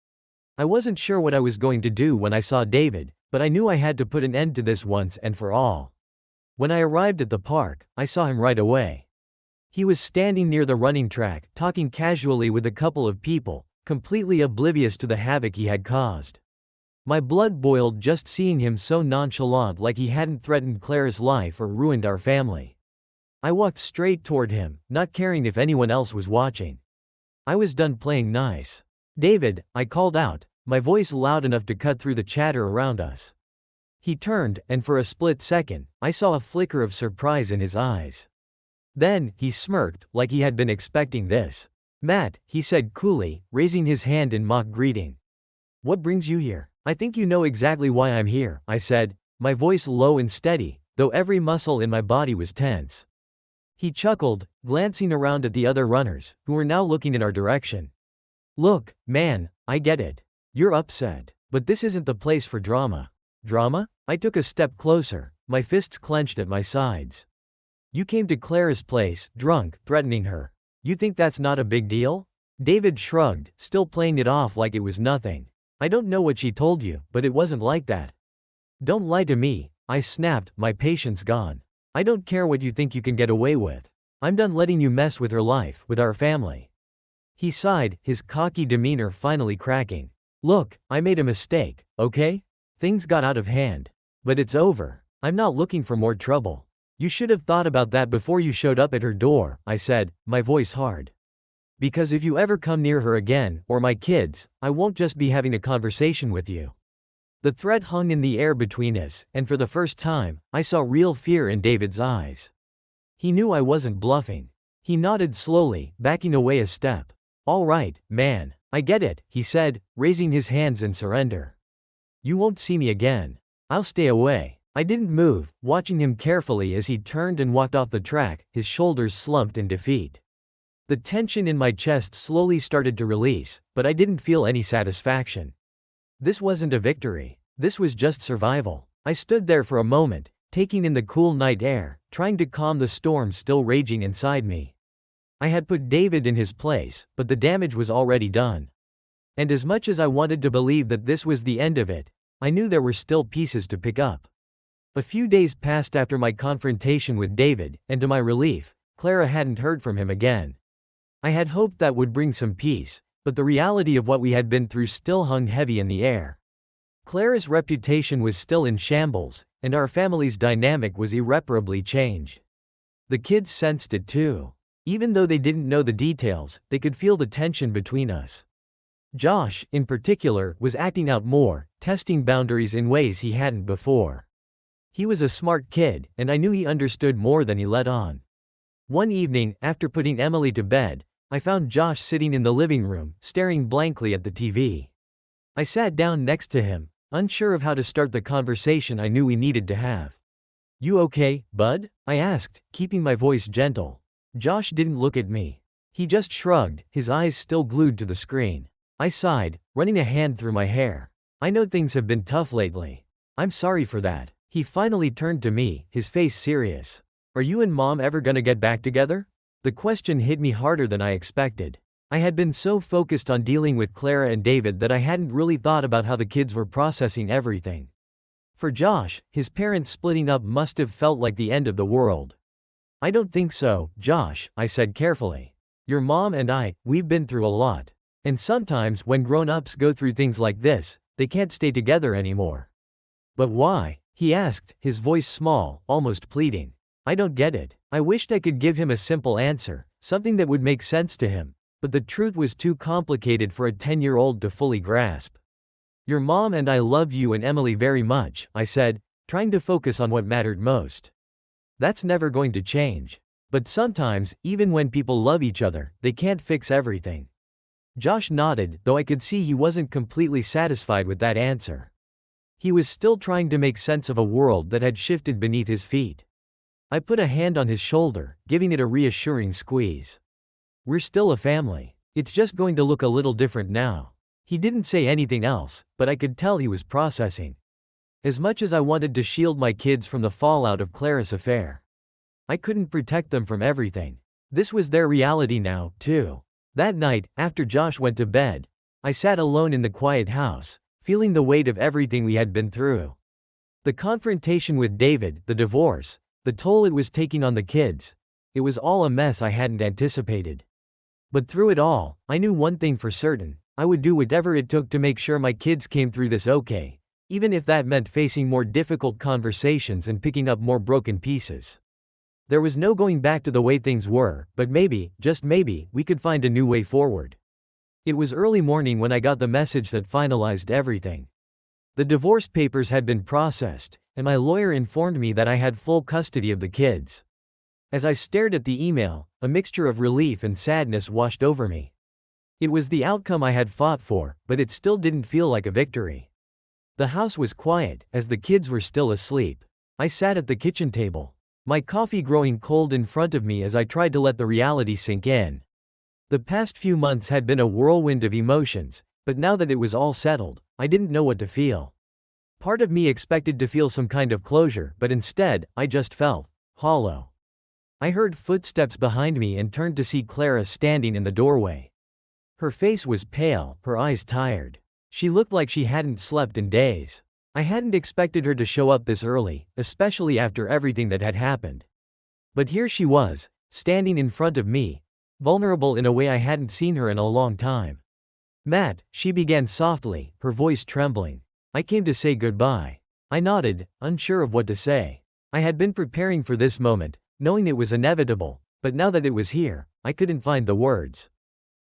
I wasn't sure what I was going to do when I saw David, but I knew I had to put an end to this once and for all. When I arrived at the park, I saw him right away. He was standing near the running track, talking casually with a couple of people, completely oblivious to the havoc he had caused. My blood boiled just seeing him so nonchalant, like he hadn't threatened Clara's life or ruined our family. I walked straight toward him, not caring if anyone else was watching. I was done playing nice. "David," I called out, my voice loud enough to cut through the chatter around us. He turned, and for a split second, I saw a flicker of surprise in his eyes. Then, he smirked, like he had been expecting this. "Matt," he said coolly, raising his hand in mock greeting. "What brings you here?" "I think you know exactly why I'm here," I said, my voice low and steady, though every muscle in my body was tense. He chuckled, glancing around at the other runners, who were now looking in our direction. "Look, man, I get it. You're upset. But this isn't the place for drama." "Drama?" I took a step closer, my fists clenched at my sides. "You came to Clara's place, drunk, threatening her. You think that's not a big deal?" David shrugged, still playing it off like it was nothing. "I don't know what she told you, but it wasn't like that." "Don't lie to me," I snapped, my patience gone. "I don't care what you think you can get away with. I'm done letting you mess with her life, with our family." He sighed, his cocky demeanor finally cracking. "Look, I made a mistake, okay? Things got out of hand. But it's over. I'm not looking for more trouble. You should have thought about that before you showed up at her door," I said, my voice hard. "Because if you ever come near her again, or my kids, I won't just be having a conversation with you." The threat hung in the air between us, and for the first time, I saw real fear in David's eyes. He knew I wasn't bluffing. He nodded slowly, backing away a step. "All right, man, I get it," he said, raising his hands in surrender. "You won't see me again. I'll stay away." I didn't move, watching him carefully as he turned and walked off the track, his shoulders slumped in defeat. The tension in my chest slowly started to release, but I didn't feel any satisfaction. This wasn't a victory. This was just survival. I stood there for a moment, taking in the cool night air, trying to calm the storm still raging inside me. I had put David in his place, but the damage was already done. And as much as I wanted to believe that this was the end of it, I knew there were still pieces to pick up. A few days passed after my confrontation with David, and to my relief, Clara hadn't heard from him again. I had hoped that would bring some peace, but the reality of what we had been through still hung heavy in the air. Clara's reputation was still in shambles, and our family's dynamic was irreparably changed. The kids sensed it too. Even though they didn't know the details, they could feel the tension between us. Josh, in particular, was acting out more, testing boundaries in ways he hadn't before. He was a smart kid, and I knew he understood more than he let on. One evening, after putting Emily to bed, I found Josh sitting in the living room, staring blankly at the TV. I sat down next to him, unsure of how to start the conversation I knew we needed to have. "You okay, bud?" I asked, keeping my voice gentle. Josh didn't look at me. He just shrugged, his eyes still glued to the screen. I sighed, running a hand through my hair. "I know things have been tough lately. I'm sorry for that." He finally turned to me, his face serious. "Are you and Mom ever gonna get back together?" The question hit me harder than I expected. I had been so focused on dealing with Clara and David that I hadn't really thought about how the kids were processing everything. For Josh, his parents splitting up must have felt like the end of the world. "I don't think so, Josh," I said carefully. "Your mom and we've been through a lot. And sometimes when grown-ups go through things like this, they can't stay together anymore." "But why?" he asked, his voice small, almost pleading. I don't get it. I wished I could give him a simple answer, something that would make sense to him, but the truth was too complicated for a 10-year-old to fully grasp. "Your mom and I love you and Emily very much," I said, trying to focus on what mattered most. "That's never going to change. But sometimes, even when people love each other, they can't fix everything." Josh nodded, though I could see he wasn't completely satisfied with that answer. He was still trying to make sense of a world that had shifted beneath his feet. I put a hand on his shoulder, giving it a reassuring squeeze. "We're still a family. It's just going to look a little different now." He didn't say anything else, but I could tell he was processing. As much as I wanted to shield my kids from the fallout of Clara's affair, I couldn't protect them from everything. This was their reality now, too. That night, after Josh went to bed, I sat alone in the quiet house, feeling the weight of everything we had been through. The confrontation with David, the divorce, the toll it was taking on the kids. It was all a mess I hadn't anticipated. But through it all, I knew one thing for certain: I would do whatever it took to make sure my kids came through this okay, even if that meant facing more difficult conversations and picking up more broken pieces. There was no going back to the way things were, but maybe, just maybe, we could find a new way forward. It was early morning when I got the message that finalized everything. The divorce papers had been processed, and my lawyer informed me that I had full custody of the kids. As I stared at the email, a mixture of relief and sadness washed over me. It was the outcome I had fought for, but it still didn't feel like a victory. The house was quiet, as the kids were still asleep. I sat at the kitchen table, my coffee growing cold in front of me as I tried to let the reality sink in. The past few months had been a whirlwind of emotions, but now that it was all settled, I didn't know what to feel. Part of me expected to feel some kind of closure, but instead, I just felt hollow. I heard footsteps behind me and turned to see Clara standing in the doorway. Her face was pale, her eyes tired. She looked like she hadn't slept in days. I hadn't expected her to show up this early, especially after everything that had happened. But here she was, standing in front of me, vulnerable in a way I hadn't seen her in a long time. "Matt," she began softly, her voice trembling. "I came to say goodbye." I nodded, unsure of what to say. I had been preparing for this moment, knowing it was inevitable, but now that it was here, I couldn't find the words.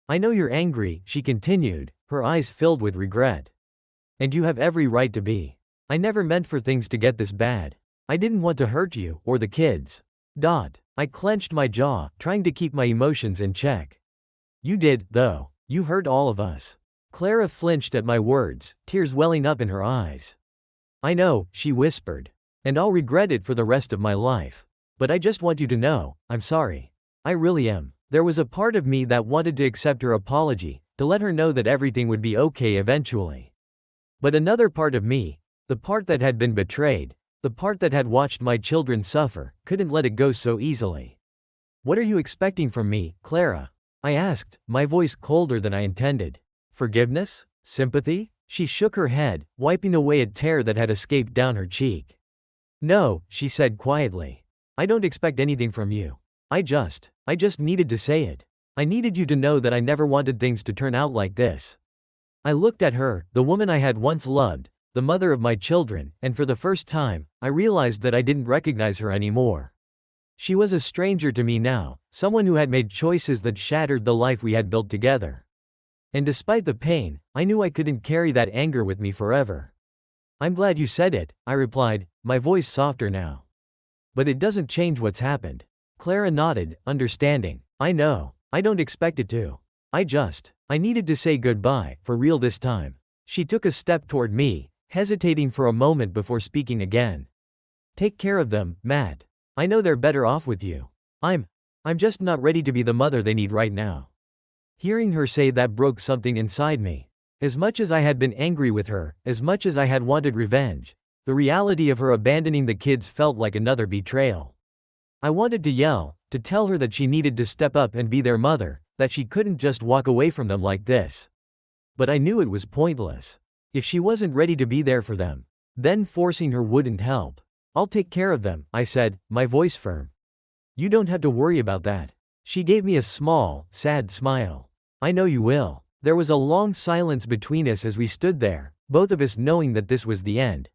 "I know you're angry," she continued, her eyes filled with regret. "And you have every right to be. I never meant for things to get this bad. I didn't want to hurt you, or the kids. I clenched my jaw, trying to keep my emotions in check. "You did, though. You hurt all of us." Clara flinched at my words, tears welling up in her eyes. "I know," she whispered. "And I'll regret it for the rest of my life. But I just want you to know, I'm sorry. I really am." There was a part of me that wanted to accept her apology, to let her know that everything would be okay eventually. But another part of me, the part that had been betrayed, the part that had watched my children suffer, couldn't let it go so easily. "What are you expecting from me, Clara?" I asked, my voice colder than I intended. Forgiveness? Sympathy? She shook her head, wiping away a tear that had escaped down her cheek. No, she said quietly. I don't expect anything from you. I just needed to say it. I needed you to know that I never wanted things to turn out like this. I looked at her, the woman I had once loved, the mother of my children, and for the first time, I realized that I didn't recognize her anymore. She was a stranger to me now, someone who had made choices that shattered the life we had built together. And despite the pain, I knew I couldn't carry that anger with me forever. I'm glad you said it, I replied, my voice softer now. But it doesn't change what's happened. Clara nodded, understanding. I know. I don't expect it to. I needed to say goodbye, for real this time. She took a step toward me, hesitating for a moment before speaking again. Take care of them, Matt. I know they're better off with you. I'm just not ready to be the mother they need right now. Hearing her say that broke something inside me. As much as I had been angry with her, as much as I had wanted revenge, the reality of her abandoning the kids felt like another betrayal. I wanted to yell, to tell her that she needed to step up and be their mother, that she couldn't just walk away from them like this. But I knew it was pointless. If she wasn't ready to be there for them, then forcing her wouldn't help. I'll take care of them, I said, my voice firm. You don't have to worry about that. She gave me a small, sad smile. I know you will. There was a long silence between us as we stood there, both of us knowing that this was the end.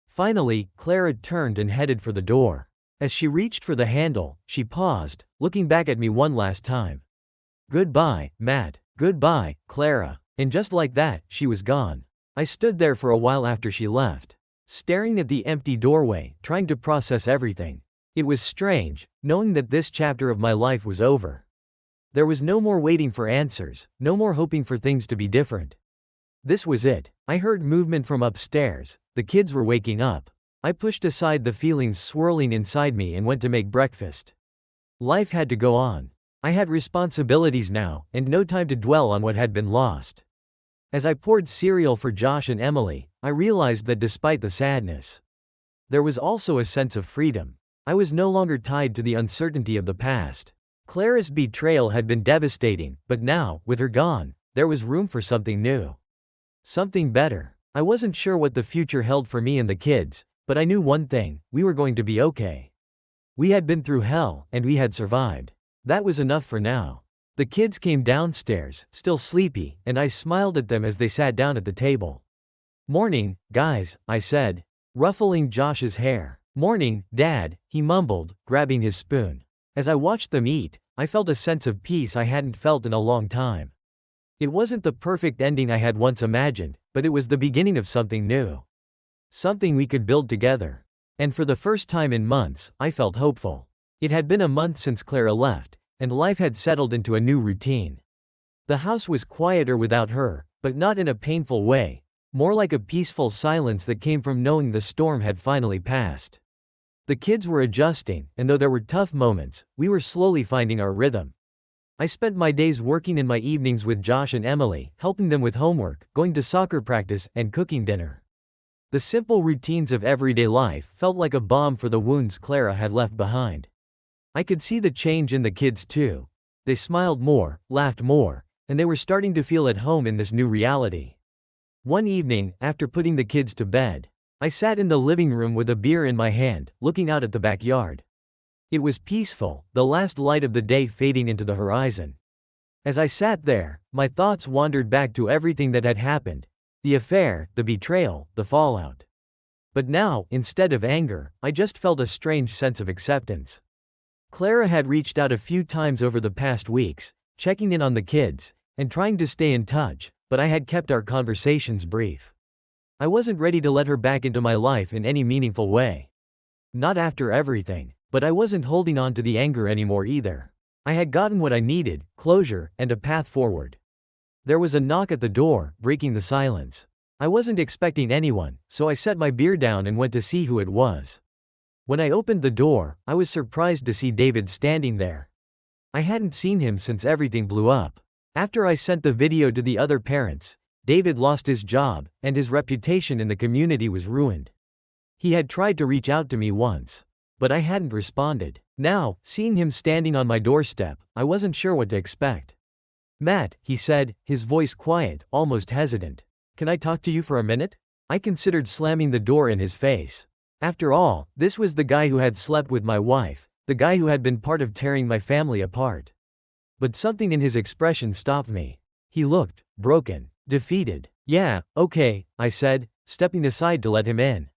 Finally, Clara turned and headed for the door. As she reached for the handle, she paused, looking back at me one last time. Goodbye, Matt. Goodbye, Clara. And just like that, she was gone. I stood there for a while after she left, staring at the empty doorway, trying to process everything. It was strange, knowing that this chapter of my life was over. There was no more waiting for answers, no more hoping for things to be different. This was it. I heard movement from upstairs. The kids were waking up. I pushed aside the feelings swirling inside me and went to make breakfast. Life had to go on. I had responsibilities now, and no time to dwell on what had been lost. As I poured cereal for Josh and Emily, I realized that despite the sadness, there was also a sense of freedom. I was no longer tied to the uncertainty of the past. Clara's betrayal had been devastating, but now, with her gone, there was room for something new. Something better. I wasn't sure what the future held for me and the kids, but I knew one thing: we were going to be okay. We had been through hell, and we had survived. That was enough for now. The kids came downstairs, still sleepy, and I smiled at them as they sat down at the table. Morning, guys, I said, ruffling Josh's hair. Morning, Dad, he mumbled, grabbing his spoon. As I watched them eat, I felt a sense of peace I hadn't felt in a long time. It wasn't the perfect ending I had once imagined, but it was the beginning of something new. Something we could build together. And for the first time in months, I felt hopeful. It had been a month since Clara left, and life had settled into a new routine. The house was quieter without her, but not in a painful way, more like a peaceful silence that came from knowing the storm had finally passed. The kids were adjusting, and though there were tough moments, we were slowly finding our rhythm. I spent my days working and my evenings with Josh and Emily, helping them with homework, going to soccer practice, and cooking dinner. The simple routines of everyday life felt like a balm for the wounds Clara had left behind. I could see the change in the kids too. They smiled more, laughed more, and they were starting to feel at home in this new reality. One evening, after putting the kids to bed, I sat in the living room with a beer in my hand, looking out at the backyard. It was peaceful, the last light of the day fading into the horizon. As I sat there, my thoughts wandered back to everything that had happened: the affair, the betrayal, the fallout. But now, instead of anger, I just felt a strange sense of acceptance. Clara had reached out a few times over the past weeks, checking in on the kids, and trying to stay in touch, but I had kept our conversations brief. I wasn't ready to let her back into my life in any meaningful way. Not after everything, but I wasn't holding on to the anger anymore either. I had gotten what I needed: closure, and a path forward. There was a knock at the door, breaking the silence. I wasn't expecting anyone, so I set my beer down and went to see who it was. When I opened the door, I was surprised to see David standing there. I hadn't seen him since everything blew up. After I sent the video to the other parents, David lost his job, and his reputation in the community was ruined. He had tried to reach out to me once, but I hadn't responded. Now, seeing him standing on my doorstep, I wasn't sure what to expect. Matt, he said, his voice quiet, almost hesitant. Can I talk to you for a minute? I considered slamming the door in his face. After all, this was the guy who had slept with my wife, the guy who had been part of tearing my family apart. But something in his expression stopped me. He looked broken, defeated. Yeah, okay, I said, stepping aside to let him in.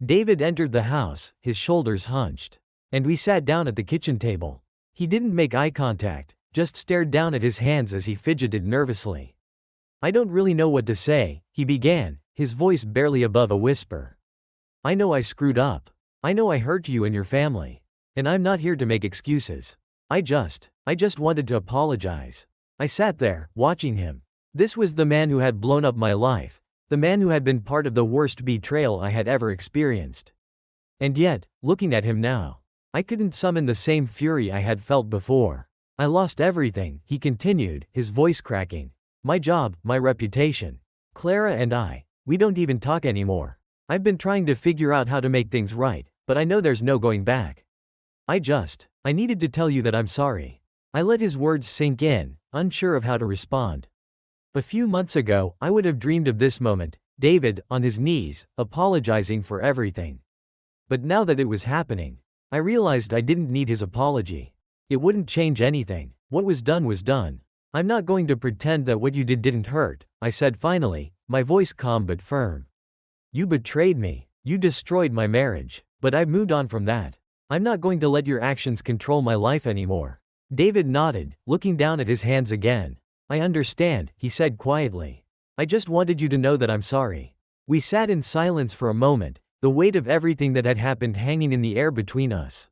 David entered the house, his shoulders hunched. And we sat down at the kitchen table. He didn't make eye contact, just stared down at his hands as he fidgeted nervously. I don't really know what to say, he began, his voice barely above a whisper. I know I screwed up. I know I hurt you and your family. And I'm not here to make excuses. I just wanted to apologize. I sat there, watching him. This was the man who had blown up my life, the man who had been part of the worst betrayal I had ever experienced. And yet, looking at him now, I couldn't summon the same fury I had felt before. I lost everything, he continued, his voice cracking. My job, my reputation. Clara and we don't even talk anymore. I've been trying to figure out how to make things right, but I know there's no going back. I needed to tell you that I'm sorry. I let his words sink in, unsure of how to respond. A few months ago, I would have dreamed of this moment, David, on his knees, apologizing for everything. But now that it was happening, I realized I didn't need his apology. It wouldn't change anything. What was done was done. I'm not going to pretend that what you did didn't hurt, I said finally, my voice calm but firm. You betrayed me. You destroyed my marriage. But I've moved on from that. I'm not going to let your actions control my life anymore. David nodded, looking down at his hands again. I understand, he said quietly. I just wanted you to know that I'm sorry. We sat in silence for a moment, the weight of everything that had happened hanging in the air between us.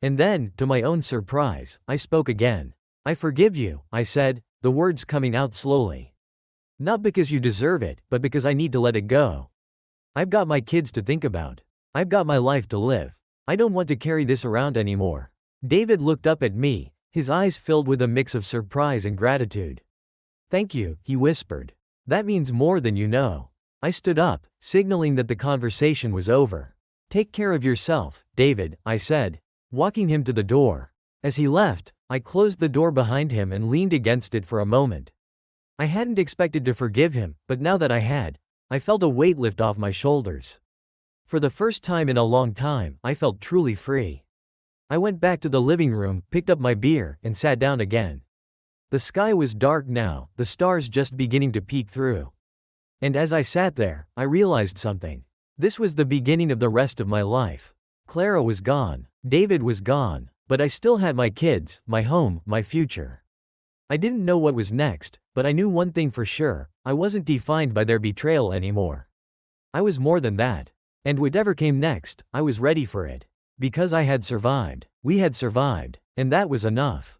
And then, to my own surprise, I spoke again. I forgive you, I said, the words coming out slowly. Not because you deserve it, but because I need to let it go. I've got my kids to think about. I've got my life to live. I don't want to carry this around anymore. David looked up at me, his eyes filled with a mix of surprise and gratitude. Thank you, he whispered. That means more than you know. I stood up, signaling that the conversation was over. Take care of yourself, David, I said, walking him to the door. As he left, I closed the door behind him and leaned against it for a moment. I hadn't expected to forgive him, but now that I had, I felt a weight lift off my shoulders. For the first time in a long time, I felt truly free. I went back to the living room, picked up my beer, and sat down again. The sky was dark now, the stars just beginning to peek through. And as I sat there, I realized something. This was the beginning of the rest of my life. Clara was gone. David was gone. But I still had my kids, my home, my future. I didn't know what was next, but I knew one thing for sure, I wasn't defined by their betrayal anymore. I was more than that. And whatever came next, I was ready for it. Because I had survived. We had survived. And that was enough.